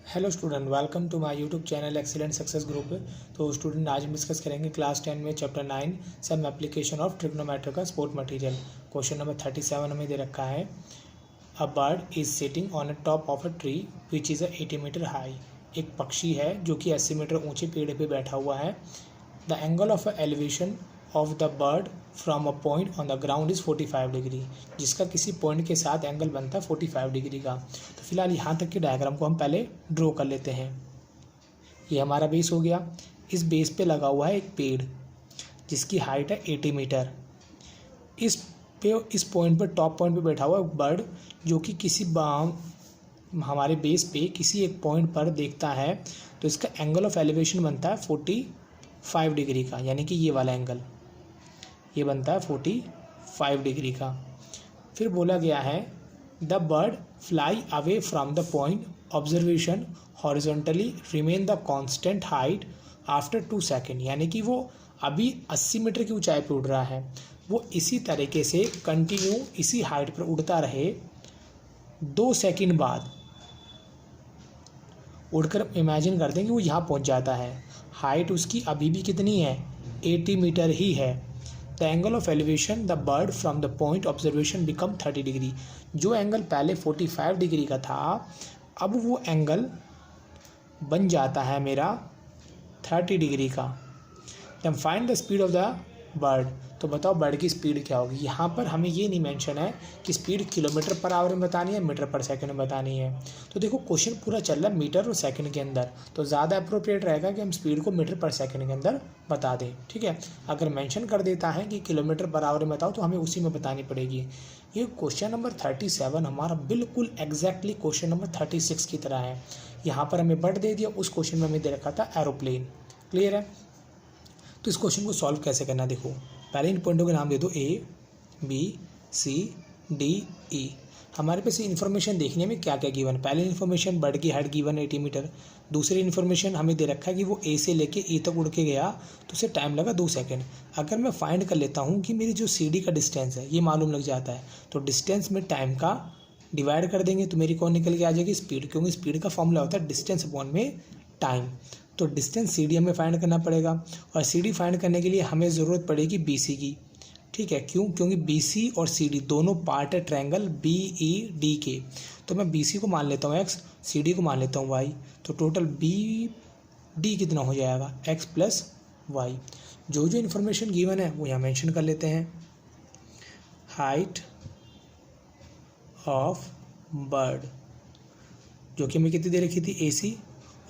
Hello student, welcome to my YouTube channel excellent success group. तो student, आज हम discuss करेंगे क्लास 10 में chapter 9 some application of trigonometry का स्पोर्ट मटेरियल। क्वेश्चन नंबर 37 हमें दे रखा है, a bird is sitting on a top of a tree which is 80 metre high. एक पक्षी है जो कि 80 मीटर ऊंचे पेड़ पे बैठा हुआ है। The angle of elevation of the bird from a point on the ground is 45 degree, जिसका किसी पॉइंट के साथ एंगल बनता है 45 डिग्री का। तो फिलहाल यहाँ तक के डायग्राम को हम पहले ड्रॉ कर लेते हैं। ये हमारा बेस हो गया। इस बेस पे लगा हुआ है एक पेड़ जिसकी हाइट है 80 मीटर। इस पॉइंट पर, टॉप पॉइंट पे बैठा हुआ बर्ड जो कि हमारे बेस पे किसी एक पॉइंट पर देखता है, तो इसका एंगल ऑफ एलिवेशन बनता है 45 डिग्री का, यानी कि ये वाला एंगल ये बनता है 45 डिग्री का। फिर बोला गया है the bird fly away from the point observation horizontally remain the constant height after 2 second, यानी कि वो अभी 80 मीटर की ऊंचाई पर उड़ रहा है, वो इसी तरीके से कंटिन्यू इसी हाइट पर उड़ता रहे 2 सेकेंड बाद। उड़कर इमेजिन करते हैं कि वो यहाँ पहुँच जाता है। हाइट उसकी अभी भी कितनी है? 80 मीटर ही है। The angle of elevation the bird from the point observation become 30 degree. जो एंगल पहले 45 डिग्री का था, अब वो एंगल बन जाता है मेरा 30 डिग्री का। Then find the speed of the bird. तो बताओ बर्ड की स्पीड क्या होगी। यहाँ पर हमें ये नहीं मेंशन है कि स्पीड किलोमीटर पर आवर में बतानी है, मीटर पर सेकंड में बतानी है। तो देखो क्वेश्चन पूरा चल रहा है मीटर और सेकंड के अंदर, तो ज़्यादा अप्रोप्रिएट रहेगा कि हम स्पीड को मीटर पर सेकंड के अंदर बता दें। ठीक है, अगर मेंशन कर देता है कि किलोमीटर पर आवर में बताओ तो हमें उसी में बतानी पड़ेगी। ये क्वेश्चन नंबर 37 हमारा बिल्कुल एग्जैक्टली क्वेश्चन नंबर 36 की तरह है। यहाँ पर हमें बर्ड दे दिया, उस क्वेश्चन में हमें दे रखा था एरोप्लेन। क्लियर है? तो इस क्वेश्चन को सॉल्व कैसे करना है, देखो पहले इन पॉइंटों के नाम दे दो, A B C D E. हमारे पास इन्फॉर्मेशन देखने में क्या क्या गिवन। पहले इन्फॉर्मेशन बर्ड की हाइट गिवन 80 मीटर। दूसरी इन्फॉर्मेशन हमें दे रखा है कि वो ए से लेके ई तक उड़ के गया तो उसे टाइम लगा 2 सेकंड। अगर मैं फाइंड कर लेता हूँ कि मेरी जो सी डी का डिस्टेंस है ये मालूम लग जाता है, तो डिस्टेंस में टाइम का डिवाइड कर देंगे तो मेरी कौन निकल के आ जाएगी? स्पीड, क्योंकि स्पीड का फॉर्मूला होता है डिस्टेंस अपॉन में टाइम। तो डिस्टेंस सी डी हमें फाइंड करना पड़ेगा, और सी डी फाइंड करने के लिए हमें ज़रूरत पड़ेगी बी सी की। ठीक है, क्यों? क्योंकि बी सी और सी डी दोनों पार्ट है ट्रायंगल बी ई डी के। तो मैं बी सी को मान लेता हूँ एक्स, सी डी को मान लेता हूँ वाई। तो टोटल बी डी कितना हो जाएगा? X plus Y. जो जो इन्फॉर्मेशन गिवन है वो यहाँ मेंशन कर लेते हैं। हाइट ऑफ बर्ड जो कि हमें कितनी दे रखी थी? ए सी,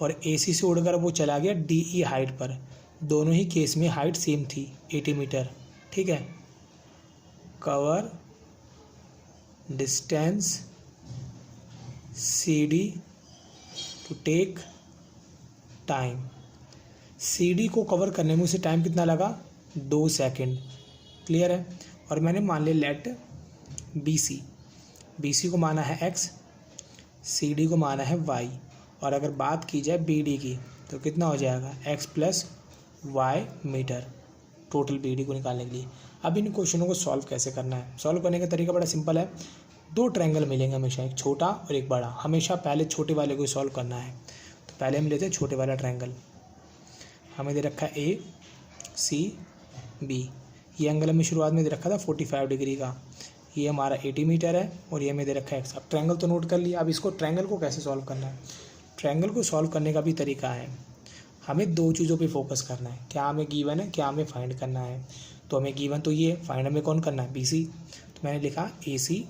और AC से उड़कर वो चला गया DE हाइट पर। दोनों ही केस में हाइट सेम थी 80 मीटर। ठीक है, cover distance CD to take time. CD को कवर करने में उसे टाइम कितना लगा? 2 सेकेंड। क्लियर है? और मैंने मान लिया लेट BC को माना है X, CD को माना है Y, और अगर बात की जाए BD की तो कितना हो जाएगा? X plus Y metre, total BD को निकालने के लिए। अब इन क्वेश्चनों को सॉल्व कैसे करना है? सॉल्व करने का तरीका बड़ा सिंपल है। 2 ट्रायंगल मिलेंगे हमेशा, एक छोटा और एक बड़ा। हमेशा पहले छोटे वाले को सॉल्व करना है। तो पहले हम लेते हैं छोटे वाला ट्रायंगल। हमें दे रखा है ACB। ये एंगल हमें शुरुआत में दे रखा था 45 डिग्री का। ये हमारा 80 मीटर है और ये हमें दे रखा है X। अब ट्रायंगल तो नोट कर लिया। अब इसको ट्रायंगल को कैसे सॉल्व करना है? ट्रायंगल को सॉल्व करने का भी तरीका है। हमें 2 चीज़ों पे फोकस करना है। क्या हमें गिवन है, क्या हमें फाइंड करना है। तो हमें गिवन तो ये, फाइंड हमें कौन करना है? BC। तो मैंने लिखा AC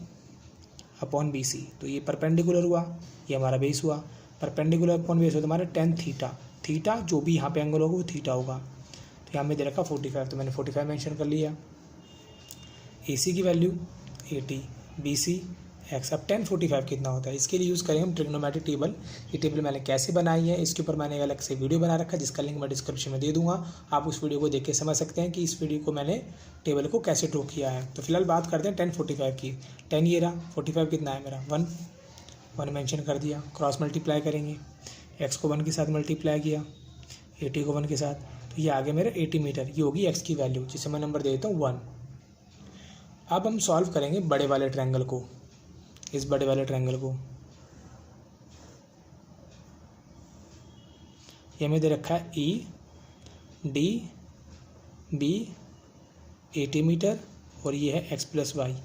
अपॉन BC। तो ये परपेंडिकुलर हुआ, ये हमारा बेस हुआ। परपेंडिकुलर अपॉन बेस हो तो हमारा tan थीटा। थीटा जो भी यहाँ पे एंगल होगा वो थीटा होगा। तो यहाँ में दे रखा 45, तो मैंने 45 मेंशन कर लिया। AC की वैल्यू 80, BC X। अब tan 45 कितना होता है, इसके लिए यूज़ करेंगे हम ट्रिग्नोमेट्रिक टेबल। ये टेबल मैंने कैसे बनाई है, इसके ऊपर मैंने अलग से वीडियो बना रखा है जिसका लिंक मैं डिस्क्रिप्शन में दे दूंगा। आप उस वीडियो को देख के समझ सकते हैं कि इस वीडियो को मैंने टेबल को कैसे ड्रॉ किया है। तो फिलहाल बात करते हैं tan 45 की। tan ये रहा, 45 कितना है मेरा? 1 मेंशन कर दिया। क्रॉस मल्टीप्लाई करेंगे, X को 1 के साथ मल्टीप्लाई किया, 80 को 1 के साथ, तो ये आगे मेरा 80 मीटर। ये होगी X की वैल्यू, जिसे मैं नंबर दे देता हूँ 1। अब हम सॉल्व करेंगे बड़े वाले ट्रायंगल को, इस बड़े वाले ट्रायंगल को। ये हमें दे रखा है ED B 80 मीटर और ये है x प्लस वाई।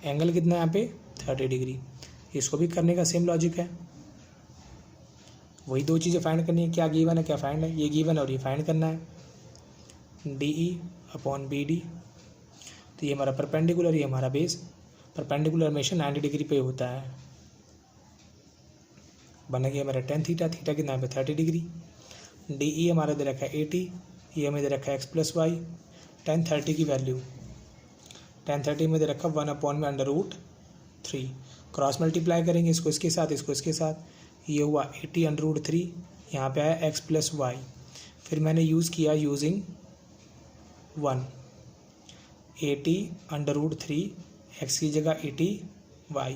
एंगल कितना है यहाँ पे 30 डिग्री। इसको भी करने का सेम लॉजिक है, वही दो चीज़ें फाइंड करनी है, क्या गिवन है क्या फाइंड है, ये गिवन और ये फाइंड करना है। DE अपॉन BD, तो ये हमारा परपेंडिकुलर, ये हमारा बेस। परपेंडिकुलर हमेशा 90 डिग्री पे होता है। बना गया हमारा tan थीटा, थीटा कितना है 30 डिग्री। DE हमारा दे रखा है 80, ये हमें दे रखा है x प्लस वाई। tan 30 की वैल्यू, tan 30 में दे रखा 1/√3। क्रॉस मल्टीप्लाई करेंगे इसको इसके साथ, इसको इसके साथ, ये हुआ 80/√3। यहाँ पे आया x प्लस वाई। फिर मैंने यूज़ किया यूजिंग 1, 80/√3 x की जगह 80 y,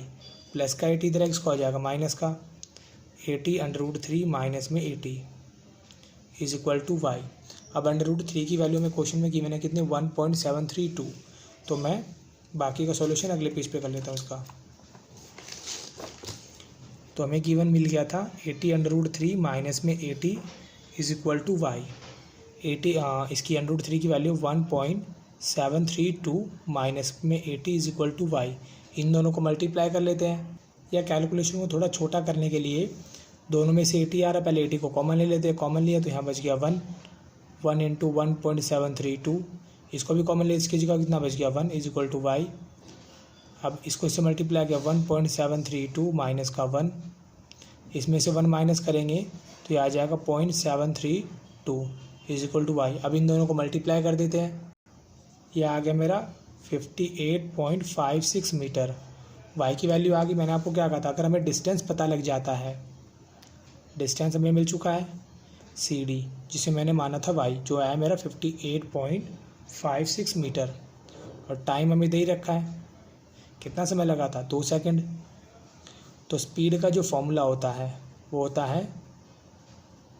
प्लस का 80 इधर x को आ जाएगा माइनस का 80/√3 माइनस में 80 इज इक्वल टू y। अब √3 की वैल्यू में क्वेश्चन में गिवन है कितने 1.732। तो मैं बाकी का सॉल्यूशन अगले पेज पे कर लेता हूँ इसका। तो हमें गिवन मिल गया था 80/√3 माइनस में 80 इज इक्वल टू वाई। 80 इसकी √3 की वैल्यू 1.732 माइनस में 80 इज इक्वल टू वाई। इन दोनों को मल्टीप्लाई कर लेते हैं, या कैलकुलेशन को थोड़ा छोटा करने के लिए दोनों में से 80 आ रहा है, पहले 80 को कॉमन ले लेते हैं। कॉमन लिया तो यहाँ बच गया 1 × 1.732। इसको भी कॉमन ले, इसकी जगह कितना बच गया 1 इज इक्वल टू वाई। अब इसको इससे मल्टीप्लाई किया 1.732 माइनस का 1, इसमें से 1 माइनस करेंगे तो ये आ जाएगा 0.732 इज इक्वल टू वाई। अब इन दोनों को मल्टीप्लाई कर देते हैं, ये आ गया मेरा 58.56 मीटर। वाई की वैल्यू आ गई। मैंने आपको क्या कहा था, अगर हमें डिस्टेंस पता लग जाता है, डिस्टेंस हमें मिल चुका है CD, जिसे मैंने माना था वाई, जो आया मेरा 58.56 मीटर, और टाइम हमें दे ही रखा है, कितना समय लगा था 2 सेकंड। तो स्पीड का जो फॉर्मूला होता है वो होता है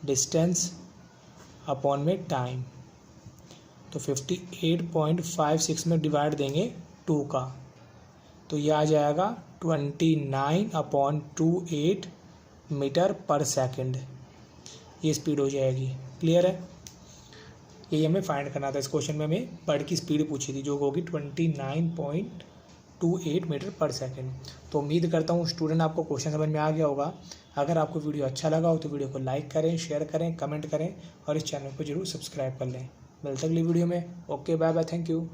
डिस्टेंस अपॉन में टाइम। तो 58.56 में डिवाइड देंगे 2 का, तो ये आ जाएगा 29/28 मीटर पर सेकंड। ये स्पीड हो जाएगी। क्लियर है? यही हमें फाइंड करना था। इस क्वेश्चन में हमें बर्ड की स्पीड पूछी थी, जो होगी 29.28 मीटर पर सेकंड। तो उम्मीद करता हूँ स्टूडेंट आपको क्वेश्चन समझ में आ गया होगा। अगर आपको वीडियो अच्छा लगा हो तो वीडियो को लाइक करें, शेयर करें, कमेंट करें और इस चैनल को जरूर सब्सक्राइब कर लें। मिलते अगली वीडियो में। Okay, bye bye, thank you.